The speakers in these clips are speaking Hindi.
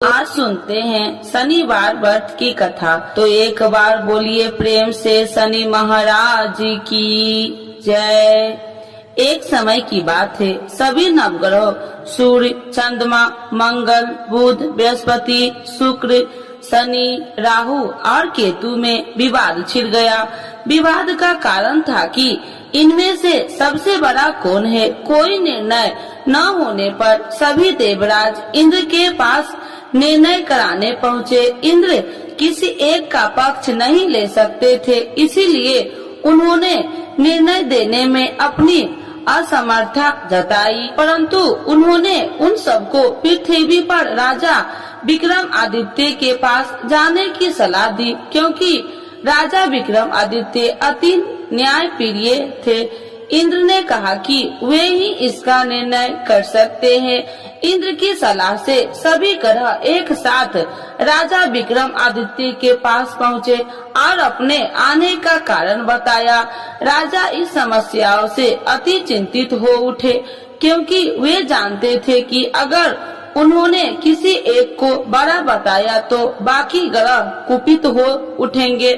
आज सुनते हैं शनिवार व्रत की कथा। तो एक बार बोलिए प्रेम से शनि महाराज की जय। एक समय की बात है, सभी नवग्रह सूर्य, चंद्रमा, मंगल, बुध, बृहस्पति, शुक्र, शनि, राहु और केतु में विवाद छिड़ गया। विवाद का कारण था कि इनमें से सबसे बड़ा कौन है। कोई निर्णय न होने पर सभी देवराज इंद्र के पास निर्णय कराने पहुँचे। इंद्र किसी एक का पक्ष नहीं ले सकते थे, इसीलिए उन्होंने निर्णय देने में अपनी असमर्थता जताई। परंतु उन्होंने उन सबको पृथ्वी पर राजा विक्रमादित्य के पास जाने की सलाह दी, क्योंकि राजा विक्रमादित्य अति न्यायप्रिय थे। इंद्र ने कहा कि वे ही इसका निर्णय कर सकते हैं। इंद्र की सलाह से सभी ग्रह एक साथ राजा विक्रमादित्य के पास पहुँचे और अपने आने का कारण बताया। राजा इस समस्याओं से अति चिंतित हो उठे, क्योंकि वे जानते थे कि अगर उन्होंने किसी एक को बड़ा बताया तो बाकी ग्रह कुपित हो उठेंगे।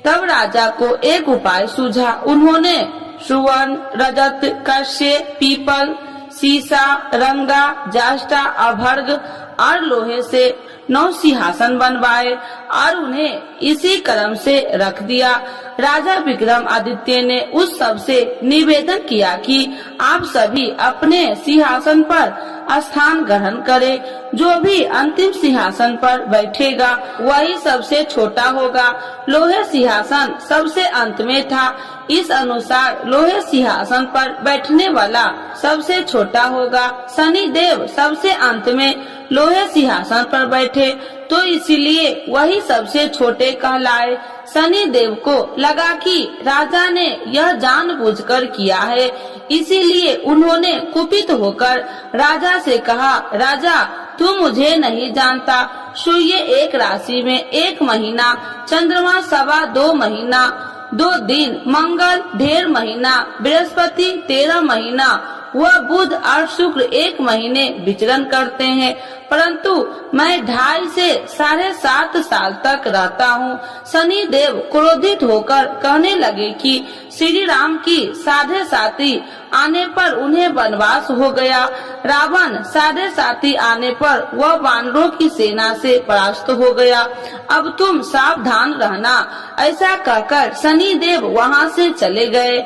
तब राजा को एक उपाय सूझा। उन्होंने सुवर्ण, रजत, कश्य, पीपल, सीसा, रंगा, जाष्टा, अभर्ग और लोहे से 9 सिंहासन बनवाए और उन्हें इसी क्रम से रख दिया। राजा विक्रमादित्य ने उस सब से निवेदन किया कि आप सभी अपने सिंहासन पर स्थान ग्रहण करें। जो भी अंतिम सिंहासन पर बैठेगा वही सबसे छोटा होगा। लोहे सिंहासन सबसे अंत में था, इस अनुसार लोहे सिंहासन पर बैठने वाला सबसे छोटा होगा। शनि देव सबसे अंत में लोहे सिंहासन पर बैठे, तो इसीलिए वही सबसे छोटे कहलाए। शनि देव को लगा कि राजा ने यह जानबूझकर किया है, इसीलिए उन्होंने कुपित होकर राजा से कहा, राजा तू मुझे नहीं जानता। सूर्य एक राशि में 1 महीना, चंद्रमा 2.25 महीना, 2 दिन, मंगल 1.5 महीना, बृहस्पति 13 महीना, वह बुध और शुक्र 1 महीने विचरण करते हैं, परंतु मैं 2.5 से 7.5 साल तक रहता हूँ। शनि देव क्रोधित होकर कहने लगे कि श्री राम की 7.5 आने पर उन्हें वनवास हो गया। रावण 7.5 आने पर वह वानरों की सेना से परास्त हो गया। अब तुम सावधान रहना। ऐसा कहकर शनि देव वहाँ से चले गए।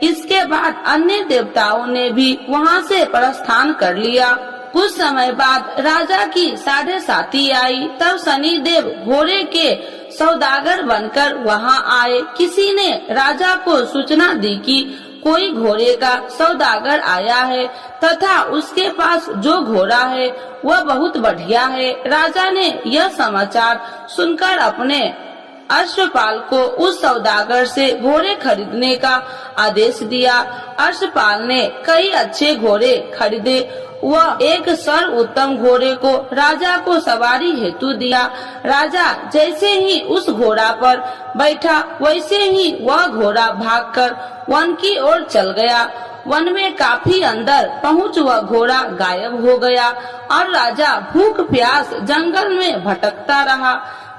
इसके बाद अन्य देवताओं ने भी वहाँ से प्रस्थान कर लिया। कुछ समय बाद राजा की 7.5 आई, तब शनि देव घोड़े के सौदागर बनकर वहाँ आए। किसी ने राजा को सूचना दी कि कोई घोड़े का सौदागर आया है तथा उसके पास जो घोड़ा है वह बहुत बढ़िया है। राजा ने यह समाचार सुनकर अपने अश्वपाल को उस सौदागर से घोड़े खरीदने का आदेश दिया। अश्वपाल ने कई अच्छे घोड़े खरीदे। वह एक सर्वोत्तम घोड़े को राजा को सवारी हेतु दिया। राजा जैसे ही उस घोड़ा पर बैठा, वैसे ही वह घोड़ा भागकर वन की ओर चल गया। वन में काफी अंदर पहुँच वह घोड़ा गायब हो गया और राजा भूख प्यास जंगल में भटकता रहा।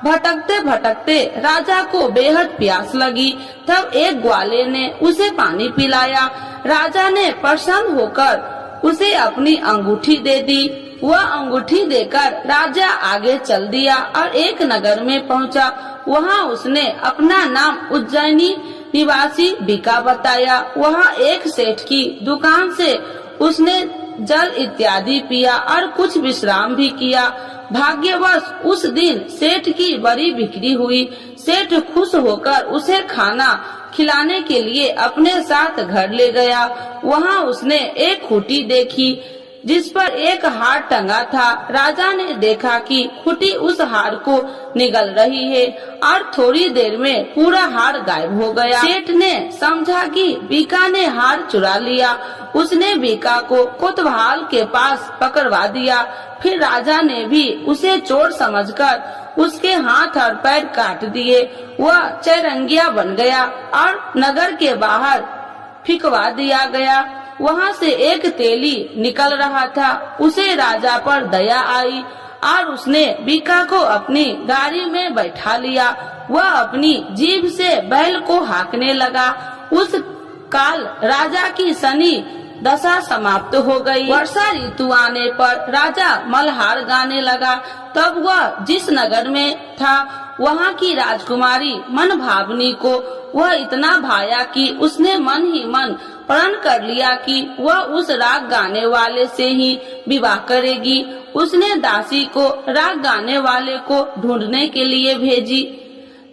भटकते भटकते राजा को बेहद प्यास लगी। तब एक ग्वाले ने उसे पानी पिलाया। राजा ने प्रसन्न होकर उसे अपनी अंगूठी दे दी। वह अंगूठी देकर राजा आगे चल दिया और एक नगर में पहुंचा। वहां उसने अपना नाम उज्जैनी निवासी बिका बताया। वहां एक सेठ की दुकान से उसने जल इत्यादि पिया और कुछ विश्राम भी किया। भाग्यवश उस दिन सेठ की बड़ी बिक्री हुई। सेठ खुश होकर उसे खाना खिलाने के लिए अपने साथ घर ले गया। वहां उसने एक खूंटी देखी जिस पर एक हार टंगा था। राजा ने देखा कि खूंटी उस हार को निगल रही है और थोड़ी देर में पूरा हार गायब हो गया। सेठ ने समझा कि बीका ने हार चुरा लिया। उसने बीका को कोतवाल के पास पकड़वा दिया। फिर राजा ने भी उसे चोर समझकर उसके हाथ और पैर काट दिए। वह चैरंगिया बन गया और नगर के बाहर फिकवा दिया गया। वहाँ से एक तेली निकल रहा था। उसे राजा पर दया आई और उसने बीका को अपनी गाड़ी में बैठा लिया। वह अपनी जीभ से बैल को हाँकने लगा। उस काल राजा की शनि दशा समाप्त हो गई। वर्षा ऋतु आने पर राजा मल्हार गाने लगा। तब वह जिस नगर में था वहाँ की राजकुमारी मन भावनी को वह इतना भाया कि उसने मन ही मन प्रण कर लिया कि वह उस राग गाने वाले से ही विवाह करेगी। उसने दासी को राग गाने वाले को ढूंढने के लिए भेजी।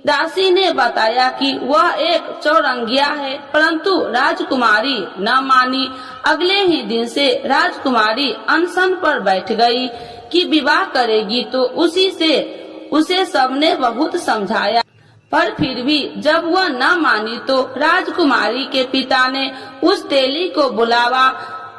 दासी ने बताया कि वह एक चौरंगिया है, परंतु राजकुमारी न मानी। अगले ही दिन से राजकुमारी अनशन पर बैठ गई कि विवाह करेगी तो उसी से उसे सबने बहुत समझाया, पर फिर भी जब वह न मानी तो राजकुमारी के पिता ने उस तेली को बुलावा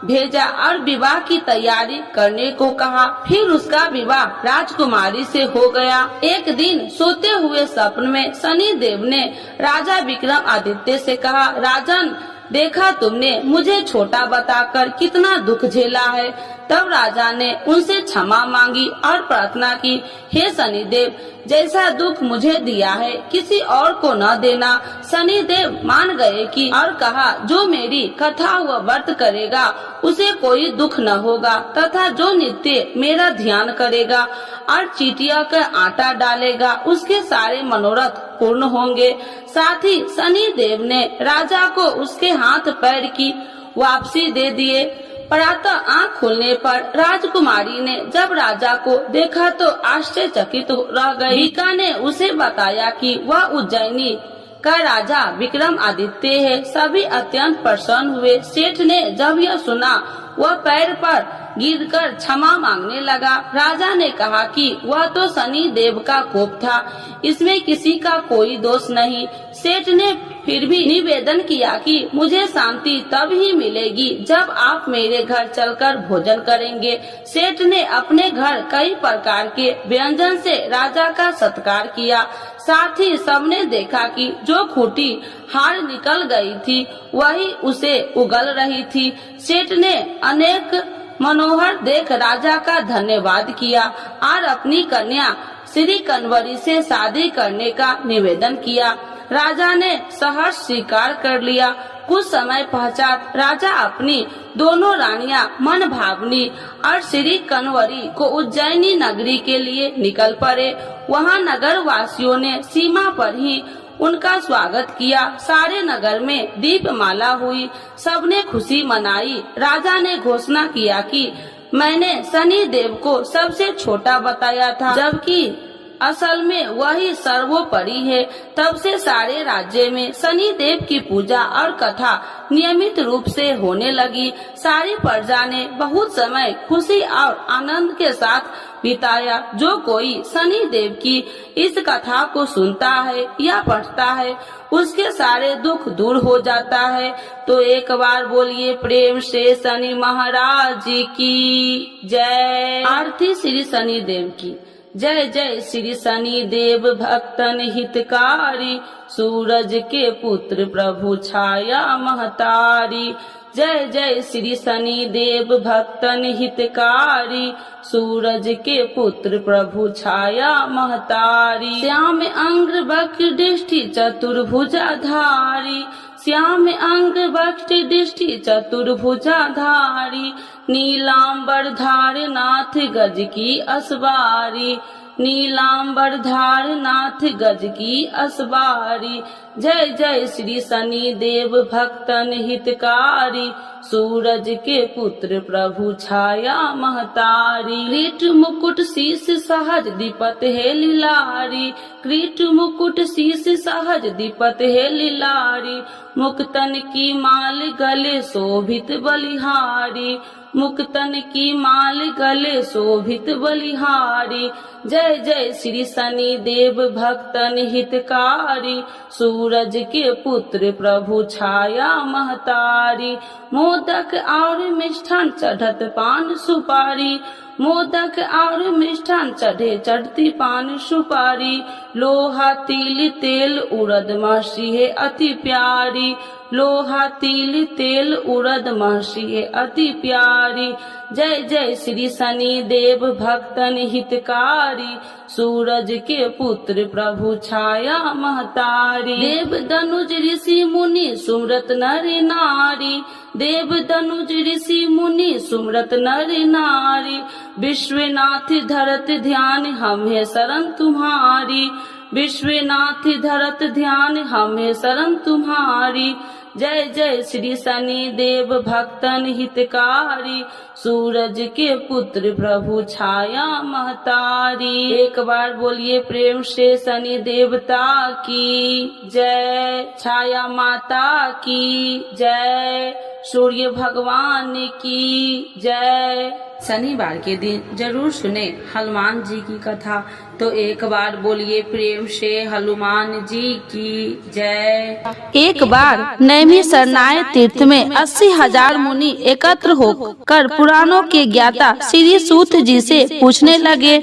भेजा और विवाह की तैयारी करने को कहा। फिर उसका विवाह राजकुमारी से हो गया। एक दिन सोते हुए स्वप्न में शनि देव ने राजा विक्रम आदित्य से कहा, राजन, देखा तुमने मुझे छोटा बताकर कितना दुख झेला है। तब राजा ने उनसे क्षमा मांगी और प्रार्थना की, हे शनिदेव, जैसा दुख मुझे दिया है किसी और को न देना। शनिदेव मान गए कि और कहा, जो मेरी कथा व व्रत करेगा उसे कोई दुख न होगा, तथा जो नित्य मेरा ध्यान करेगा और चीटिया का आटा डालेगा उसके सारे मनोरथ पूर्ण होंगे। साथ ही शनिदेव ने राजा को उसके हाथ पैर की वापसी दे दिए। प्रातः आँख खुलने पर राजकुमारी ने जब राजा को देखा तो आश्चर्यचकित रह गई। बीका ने उसे बताया कि वह उज्जैनी का राजा विक्रम आदित्य है। सभी अत्यंत प्रसन्न हुए। सेठ ने जब यह सुना वह पैर पर गिरकर क्षमा मांगने लगा। राजा ने कहा कि वह तो शनि देव का कोप था, इसमें किसी का कोई दोष नहीं। सेठ ने फिर भी निवेदन किया कि मुझे शांति तब ही मिलेगी जब आप मेरे घर चलकर भोजन करेंगे। सेठ ने अपने घर कई प्रकार के व्यंजन से राजा का सत्कार किया। साथ ही सबने देखा कि जो खूंटी हार निकल गई थी वही उसे उगल रही थी। सेठ ने अनेक मनोहर देख राजा का धन्यवाद किया और अपनी कन्या श्री कन्वरी से शादी करने का निवेदन किया। राजा ने सहर्ष स्वीकार कर लिया। कुछ समय पश्चात राजा अपनी दोनों रानियां मन भावनी और श्री कन्वरी को उज्जैनी नगरी के लिए निकल पड़े। वहां नगर वासियों ने सीमा पर ही उनका स्वागत किया। सारे नगर में दीपमाला हुई, सबने खुशी मनाई। राजा ने घोषणा किया कि मैंने शनि देव को सबसे छोटा बताया था, जबकि असल में वही सर्वोपरि है। तब से सारे राज्य में शनि देव की पूजा और कथा नियमित रूप से होने लगी। सारी प्रजा ने बहुत समय खुशी और आनंद के साथ बिताया। जो कोई शनि देव की इस कथा को सुनता है या पढ़ता है उसके सारे दुख दूर हो जाता है। तो एक बार बोलिए प्रेम से शनि महाराज की जय। आरती श्री शनि देव की जय। जय श्री शनि देव भक्तन हितकारी, सूरज के पुत्र प्रभु छाया महतारी। जय जय श्री शनि देव भक्तन हितकारी, सूरज के पुत्र प्रभु छाया महतारी। श्याम अंग वक्र दृष्टि चतुर्भुजाधारी, श्याम अंग वक्र दृष्टि चतुर्भुजाधारी। नीलांबर धार नाथ गज की असवारी, नीलांबर धार नाथ गज की असवारी। जय जय श्री शनि देव भक्तन हितकारी, सूरज के पुत्र प्रभु छाया महतारी। क्रीट मुकुट शीश सहज दीपत है लीलारी, क्रीट मुकुट शीश सहज दीपत है लीलारी। मुक्तन की माल गले शोभित बलिहारी, मुक्तन की माल गले शोभित बलिहारी। जय जय श्री शनि देव भक्तन हितकारी, सूरज के पुत्र प्रभु छाया महतारी। मोदक और मिष्ठान चढ़त पान सुपारी, मोदक और मिष्ठान चढ़े, चढ़ती पान सुपारी, लोहा तिल तेल उड़द महर्षि है अति प्यारी, लोहा तिल तेल उड़द महर्षि है अति प्यारी। जय जय श्री शनि देव भक्तन हितकारी, सूरज के पुत्र प्रभु छाया महतारी। देव दनुज ऋषि मुनि सुमरत नर नारी, देव दनुज ऋषि मुनि सुमरत नर नारी, विश्वनाथ धरत ध्यान हम है शरण तुम्हारी, विश्वनाथ धरत ध्यान हम है शरण तुम्हारी। जय जय श्री शनि देव भक्तन हितकारी, सूरज के पुत्र प्रभु छाया महतारी। एक बार बोलिए प्रेम से शनि देवता की जय, छाया माता की जय, सूर्य भगवान की जय। शनिवार के दिन जरूर सुने हनुमान जी की कथा। तो एक बार बोलिए प्रेम से हनुमान जी की जय। एक बार नैमी सरनाय तीर्थ में 80,000 मुनि एकत्र होकर पुराणों के ज्ञाता श्री सूत जी से पूछने लगे,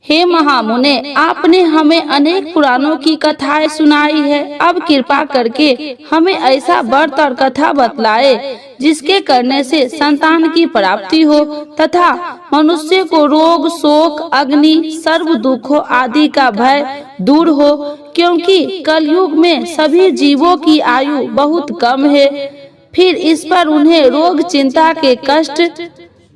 हे महामुने, आपने हमें अनेक पुराणों की कथाएं सुनाई है, अब कृपा करके हमें ऐसा व्रत और कथा बतलाए जिसके करने से संतान की प्राप्ति हो तथा मनुष्य को रोग शोक अग्नि सर्व दुखों आदि का भय दूर हो, क्योंकि कलयुग में सभी जीवों की आयु बहुत कम है। फिर इस पर उन्हें रोग चिंता के कष्ट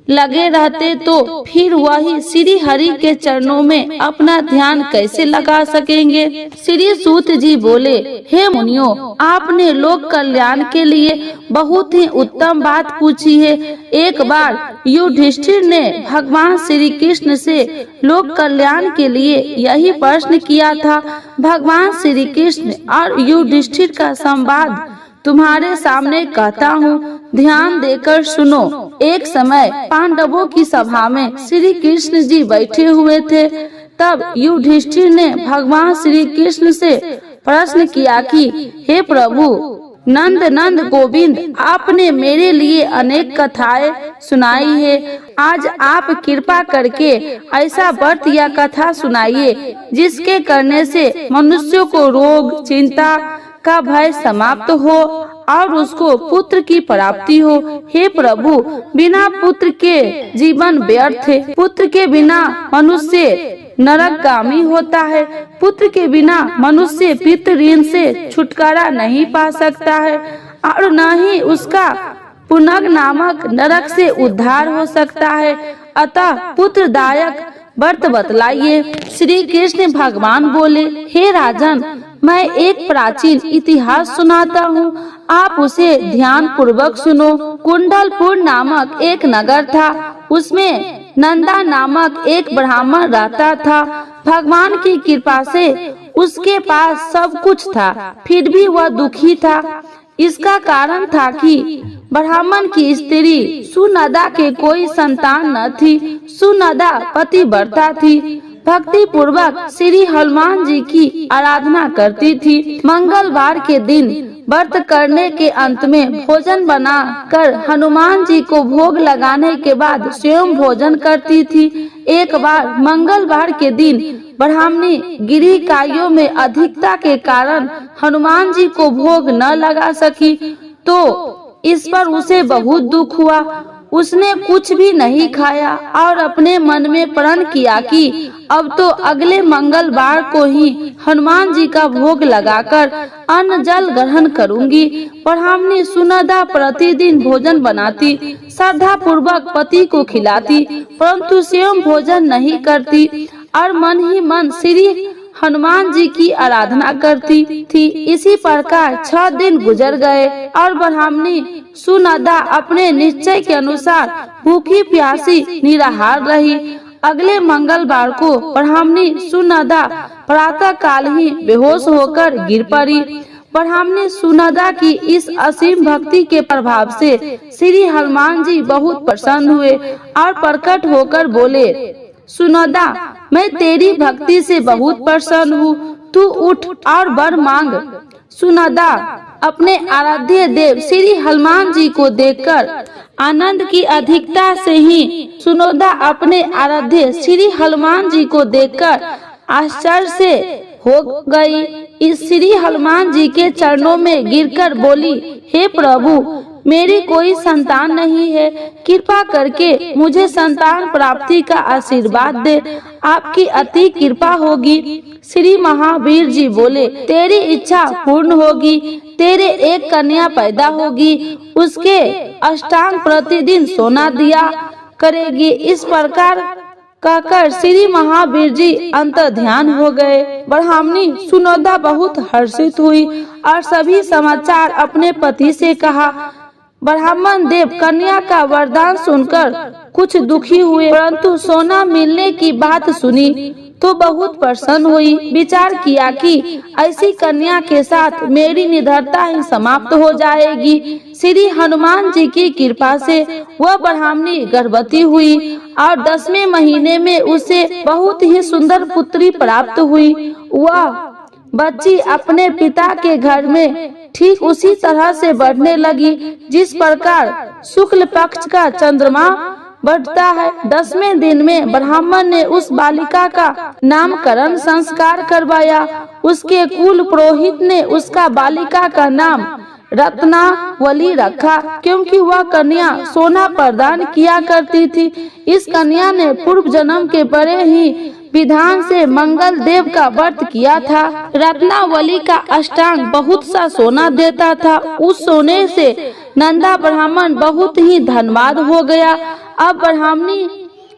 लगे रहते तो फिर वही श्री हरि के चरणों में अपना ध्यान कैसे लगा सकेंगे। श्री सूत जी बोले, हे मुनियों, आपने लोक कल्याण के लिए बहुत ही उत्तम बात पूछी है। एक बार युधिष्ठिर ने भगवान श्री कृष्ण से लोक कल्याण के लिए यही प्रश्न किया था। भगवान श्री कृष्ण और युधिष्ठिर का संवाद तुम्हारे सामने कहता हूँ, ध्यान देकर सुनो। एक समय पांडवों की सभा में श्री कृष्ण जी बैठे हुए थे। तब युधिष्ठिर ने भगवान श्री कृष्ण से प्रश्न किया कि हे प्रभु नंद नंद गोविंद, आपने मेरे लिए अनेक कथाएं सुनाई है, आज आप कृपा करके ऐसा व्रत या कथा सुनाइए जिसके करने से मनुष्य को रोग चिंता का भय समाप्त हो और उसको पुत्र की प्राप्ति हो। हे प्रभु, बिना पुत्र के जीवन व्यर्थ है, पुत्र के बिना मनुष्य नरकगामी होता है, पुत्र के बिना मनुष्य पितृ ऋण से छुटकारा नहीं पा सकता है और न ही उसका पुनग नामक नरक से उद्धार हो सकता है। अतः पुत्रदायक व्रत बतलाइए। श्री कृष्ण भगवान बोले, हे राजन, मैं एक प्राचीन इतिहास सुनाता हूँ, आप उसे ध्यान पूर्वक सुनो। कुंडलपुर नामक एक नगर था, उसमें नंदा नामक एक ब्राह्मण रहता था। भगवान की कृपा से उसके पास सब कुछ था, फिर भी वह दुखी था। इसका कारण था कि ब्राह्मण की स्त्री सुनदा के कोई संतान न थी। सुनदा पतिव्रता थी, भक्ति पूर्वक श्री हनुमान जी की आराधना करती थी। मंगलवार के दिन व्रत करने के अंत में भोजन बना कर हनुमान जी को भोग लगाने के बाद स्वयं भोजन करती थी। एक बार मंगलवार के दिन ब्राह्मणी गिरी कायों में अधिकता के कारण हनुमान जी को भोग न लगा सकी, तो इस पर उसे बहुत दुख हुआ। उसने कुछ भी नहीं खाया और अपने मन में प्रण किया कि अब तो अगले मंगलवार को ही हनुमान जी का भोग लगाकर अन्न जल ग्रहण करूंगी। ब्राह्मणी सुनदा प्रतिदिन भोजन बनाती, श्रद्धा पूर्वक पति को खिलाती, परंतु स्वयं भोजन नहीं करती और मन ही मन श्री हनुमान जी की आराधना करती थी। इसी प्रकार 6 दिन गुजर गए और ब्राह्मणी सुनदा अपने निश्चय के अनुसार भूखी प्यासी निराहार रही। अगले मंगलवार को ब्राह्मणी सुनदा प्रातः काल ही बेहोश होकर गिर पड़ी। ब्राह्मणी सुनदा की इस असीम भक्ति के प्रभाव से श्री हनुमान जी बहुत प्रसन्न हुए और प्रकट होकर बोले, सुनदा, मैं तेरी भक्ति से बहुत प्रसन्न हूँ, तू उठ और वर मांग। सुनदा अपने आराध्य देव श्री हनुमान जी को देखकर आनंद की अधिकता से ही सुनोदा अपने आराध्य श्री हनुमान जी को देखकर आश्चर्य से हो गई। इस श्री हनुमान जी के चरणों में गिरकर बोली, हे प्रभु, मेरी कोई संतान नहीं है, कृपा करके मुझे संतान प्राप्ति का आशीर्वाद दे, आपकी अति कृपा होगी। श्री महावीर जी बोले, तेरी इच्छा पूर्ण होगी, तेरे एक कन्या पैदा होगी, उसके अष्टांग प्रतिदिन सोना दिया करेगी। इस प्रकार कहकर श्री महावीर जी अंतर ध्यान हो गए। ब्राह्मणी सुनोदा बहुत हर्षित हुई और सभी समाचार अपने पति से कहा। ब्राह्मण देव कन्या का वरदान सुनकर कुछ दुखी हुए, परंतु सोना मिलने की बात सुनी तो बहुत प्रसन्न हुई। विचार किया कि ऐसी कन्या के साथ मेरी निडरता ही समाप्त हो जाएगी। श्री हनुमान जी की कृपा से वह ब्राह्मणी गर्भवती हुई और 10वें महीने में उसे बहुत ही सुंदर पुत्री प्राप्त हुई। वह बच्ची अपने पिता के घर में ठीक उसी तरह से बढ़ने लगी जिस प्रकार शुक्ल पक्ष का चंद्रमा बढ़ता है। 10वें दिन में ब्राह्मण ने उस बालिका का नामकरण संस्कार करवाया। उसके कुल पुरोहित ने उसका बालिका का नाम रत्नावली रखा, क्योंकि वह कन्या सोना प्रदान किया करती थी। इस कन्या ने पूर्व जन्म के बड़े ही विधान से मंगल देव का व्रत किया था। रत्नावली का अष्टांग बहुत सा सोना देता था। उस सोने से नंदा ब्राह्मण बहुत ही धनवान हो गया। अब ब्राह्मणी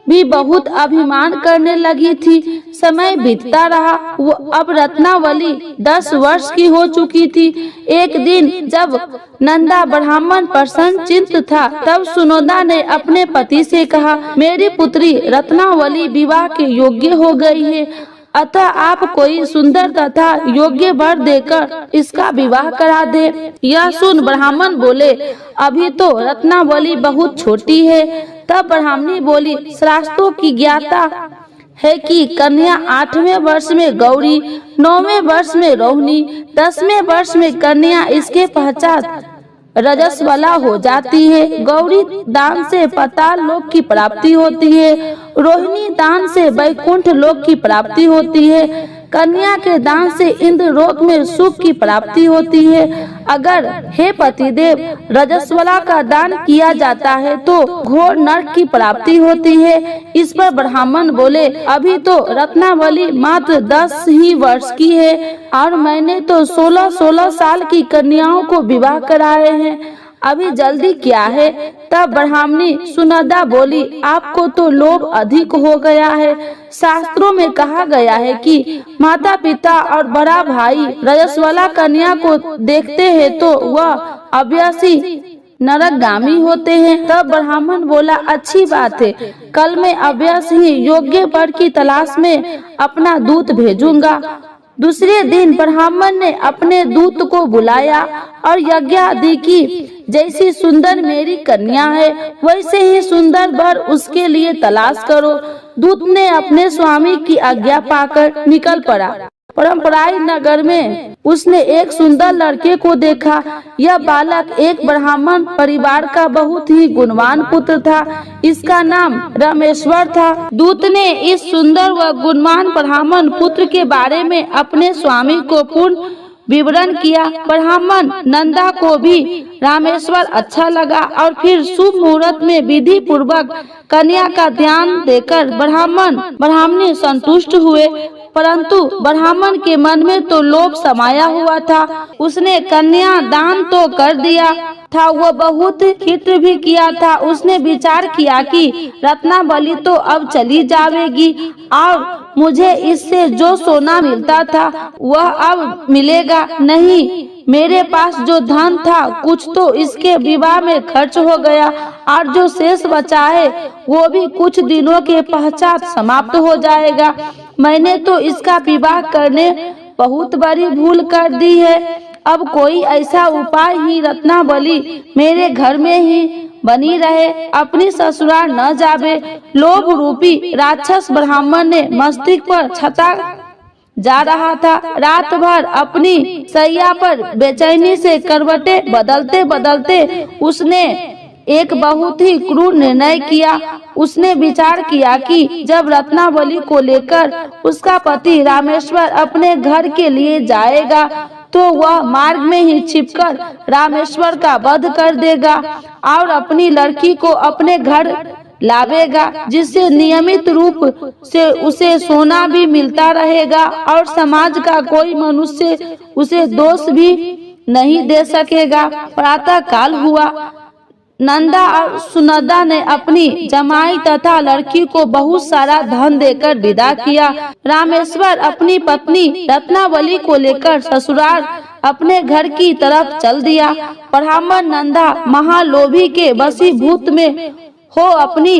भी बहुत अभिमान करने लगी थी। समय बीतता रहा। वो अब रत्नावली 10 वर्ष की हो चुकी थी। एक दिन जब नंदा ब्राह्मण प्रसन्न चित्त था, तब सुनोदा ने अपने पति से कहा, मेरी पुत्री रत्नावली विवाह के योग्य हो गई है, अतः आप कोई सुंदर तथा योग्य वर देकर इसका विवाह करा दे। यह सुन ब्राह्मण बोले, अभी तो रत्नावली बहुत छोटी है। तब ब्राह्मणी बोली, शास्त्रों की ज्ञाता है कि कन्या 8वें वर्ष में गौरी, 9वें वर्ष में रोहिणी, 10वें वर्ष में कन्या इसके पश्चात रजस्वला हो जाती है। गौरी दान से पाताल लोक की प्राप्ति होती है, रोहिणी दान से वैकुंठ लोक की प्राप्ति होती है, कन्या के दान से इंद्र लोक में सुख की प्राप्ति होती है। अगर हे पतिदेव रजस्वला का दान किया जाता है तो घोर नरक की प्राप्ति होती है। इस पर ब्राह्मण बोले, अभी तो रत्नावली मात्र 10 ही वर्ष की है और मैंने तो 16-16 साल की कन्याओं को विवाह कराए हैं, अभी जल्दी क्या है। तब ब्राह्मणी सुनोदा बोली, आपको तो लोभ अधिक हो गया है। शास्त्रों में कहा गया है कि माता पिता और बड़ा भाई रजस्वला कन्या को देखते हैं तो वह अव्यासी नरकगामी होते हैं। तब ब्राह्मण बोला, अच्छी बात है, कल मैं अव्यासी ही योग्य वर की तलाश में अपना दूत भेजूंगा। दूसरे दिन ब्राह्मण ने अपने दूत को बुलाया और यज्ञ आदि की, जैसी सुंदर मेरी कन्या है वैसे ही सुंदर वर उसके लिए तलाश करो। दूत ने अपने स्वामी की आज्ञा पाकर निकल पड़ा। परंपराई नगर में उसने एक सुंदर लड़के को देखा। यह बालक एक ब्राह्मण परिवार का बहुत ही गुणवान पुत्र था। इसका नाम रामेश्वर था। दूत ने इस सुंदर व गुणवान ब्राह्मण पुत्र के बारे में अपने स्वामी को पूर्ण विवरण किया। ब्राह्मण नंदा को भी रामेश्वर अच्छा लगा और फिर शुभ मुहूर्त में विधि पूर्वक कन्या का ध्यान देकर ब्राह्मणी संतुष्ट हुए, परंतु ब्राह्मण के मन में तो लोभ समाया हुआ था। उसने कन्या दान तो कर दिया था, वह बहुत खित्र भी किया था। उसने विचार किया कि रत्नावली तो अब चली जाएगी और मुझे इससे जो सोना मिलता था वह अब मिलेगा नहीं। मेरे पास जो धन था कुछ तो इसके विवाह में खर्च हो गया और जो शेष बचा है वो भी कुछ दिनों के पश्चात समाप्त हो जाएगा। मैंने तो इसका विवाह करने बहुत बड़ी भूल कर दी है। अब कोई ऐसा उपाय ही रत्नावली मेरे घर में ही बनी रहे, अपनी ससुराल न जावे। लोभ रूपी राक्षस ब्राह्मण ने मस्तिष्क पर छता जा रहा था। रात भर अपनी सैया पर बेचैनी से करवटें बदलते बदलते उसने एक बहुत ही क्रूर निर्णय किया। उसने विचार किया कि जब रत्नावली को लेकर उसका पति रामेश्वर अपने घर के लिए जाएगा तो वह मार्ग में ही छिपकर रामेश्वर का वध कर देगा और अपनी लड़की को अपने घर लावेगा, जिससे नियमित रूप से उसे सोना भी मिलता रहेगा और समाज का कोई मनुष्य उसे दोष भी नहीं दे सकेगा। प्रातः काल हुआ। नंदा और सुनंदा ने अपनी जमाई तथा लड़की को बहुत सारा धन देकर विदा किया। रामेश्वर अपनी पत्नी रत्नावली को लेकर ससुराल अपने घर की तरफ चल दिया। ब्राह्मण नंदा महालोभी के वशीभूत में हो अपनी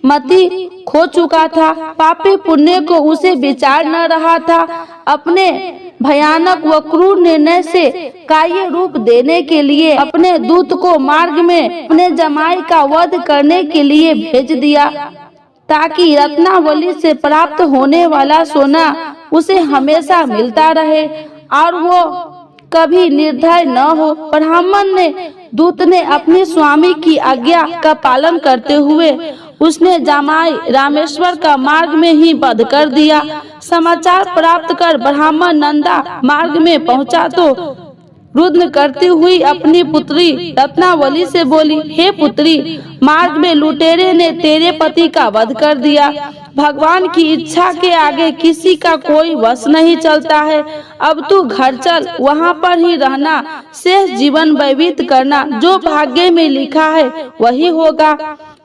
मति खो चुका था। पापी पुण्य को उसे विचार न रहा था। अपने भयानक व क्रूर निर्णय से कार्य रूप देने के लिए अपने दूत को मार्ग में अपने जमाई का वध करने के लिए भेज दिया, ताकि रत्नावली से प्राप्त होने वाला सोना उसे हमेशा मिलता रहे और वो कभी निर्दय न हो। ब्राह्मण ने दूत ने अपने स्वामी की आज्ञा का पालन करते हुए उसने जमाई रामेश्वर का मार्ग में ही वध कर दिया। समाचार प्राप्त कर ब्राह्मण नंदा मार्ग में पहुंचा तो रुद्र करती हुई अपनी पुत्री रत्नावली से बोली, हे पुत्री, मार्ग में लुटेरे ने तेरे पति का वध कर दिया। भगवान की इच्छा के आगे किसी का कोई वश नहीं चलता है। अब तू घर चल, वहाँ पर ही रहना, शेष जीवन व्यतीत करना। जो भाग्य में लिखा है वही होगा।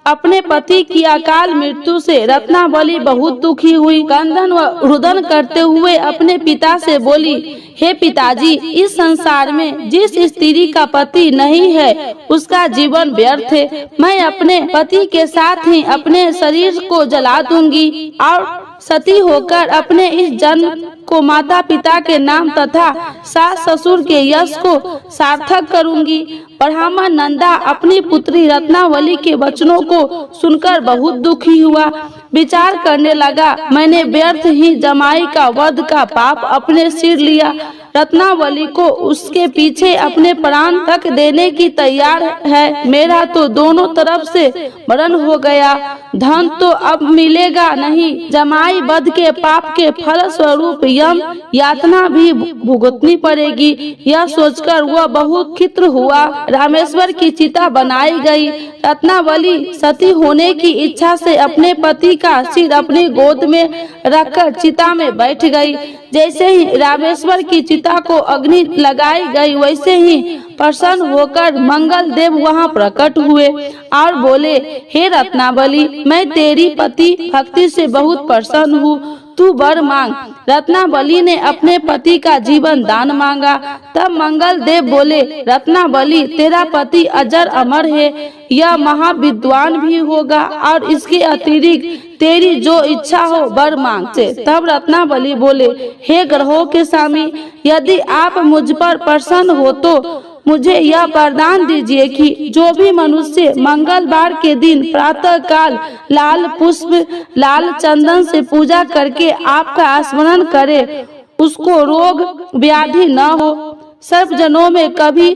अपने पति की अकाल मृत्यु से रत्नावली बहुत दुखी हुई। क्रंदन व रुदन करते हुए अपने पिता से बोली, हे पिताजी, इस संसार में जिस स्त्री का पति नहीं है उसका जीवन व्यर्थ है। मैं अपने पति के साथ ही अपने शरीर को जला दूंगी और सती होकर अपने इस जन्म को माता पिता के नाम तथा सास ससुर के यश को सार्थक करूंगी। ब्राह्मण नंदा अपनी पुत्री रत्नावली के वचनों को सुनकर बहुत दुखी हुआ। विचार करने लगा, मैंने व्यर्थ ही जमाई का वध का पाप अपने सिर लिया। रत्नावली को उसके पीछे अपने प्राण तक देने की तैयार है। मेरा तो दोनों तरफ से मरण हो गया। धन तो अब मिलेगा नहीं। जमाई वध के पाप के फल स्वरूप यम यातना भी भुगतनी पड़ेगी। यह सोचकर वह बहुत खिन्न हुआ। रामेश्वर की चिता बनाई गई। रत्नावली सती होने की इच्छा से अपने पति का सिर अपनी गोद में रखकर चिता में बैठ गई। जैसे ही रामेश्वर की चिता को अग्नि लगाई गई, वैसे ही प्रसन्न होकर मंगल देव वहाँ प्रकट हुए और बोले, हे रत्नावली, मैं तेरी पति भक्ति से बहुत प्रसन्न हूँ, तू वर मांग। रत्नावली ने अपने पति का जीवन दान मांगा। तब मंगल देव बोले, रत्नावली, तेरा पति अजर अमर है, यह महाविद्वान भी होगा और इसके अतिरिक्त तेरी जो इच्छा हो वर मांग से। तब रत्नावली बोले, हे ग्रहों के स्वामी, यदि आप मुझ पर प्रसन्न हो तो मुझे यह वरदान दीजिए कि जो भी मनुष्य मंगलवार के दिन प्रातः काल लाल पुष्प लाल चंदन से पूजा करके आपका स्मरण करे, उसको रोग व्याधि न हो, सर्प जनों में कभी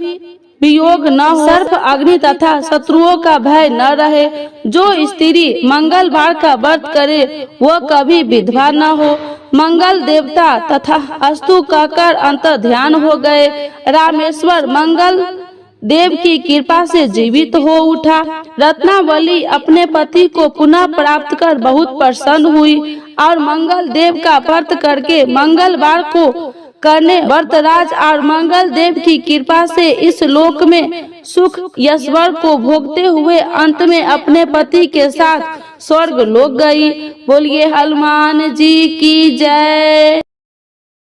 वियोग न हो, सर्प अग्नि तथा शत्रुओं का भय न रहे। जो स्त्री मंगलवार का व्रत करे वह कभी विधवा न हो। मंगल देवता तथा अस्तु कहकर अंतर ध्यान हो गए। रामेश्वर मंगल देव की कृपा से जीवित हो उठा। रत्नावली अपने पति को पुनः प्राप्त कर बहुत प्रसन्न हुई और मंगल देव का व्रत करके मंगलवार को करने व्रतराज और मंगल देव की कृपा से इस लोक में सुख यशवर को भोगते हुए अंत में अपने पति के साथ स्वर्ग लोक गई। बोलिए हनुमान जी की जय।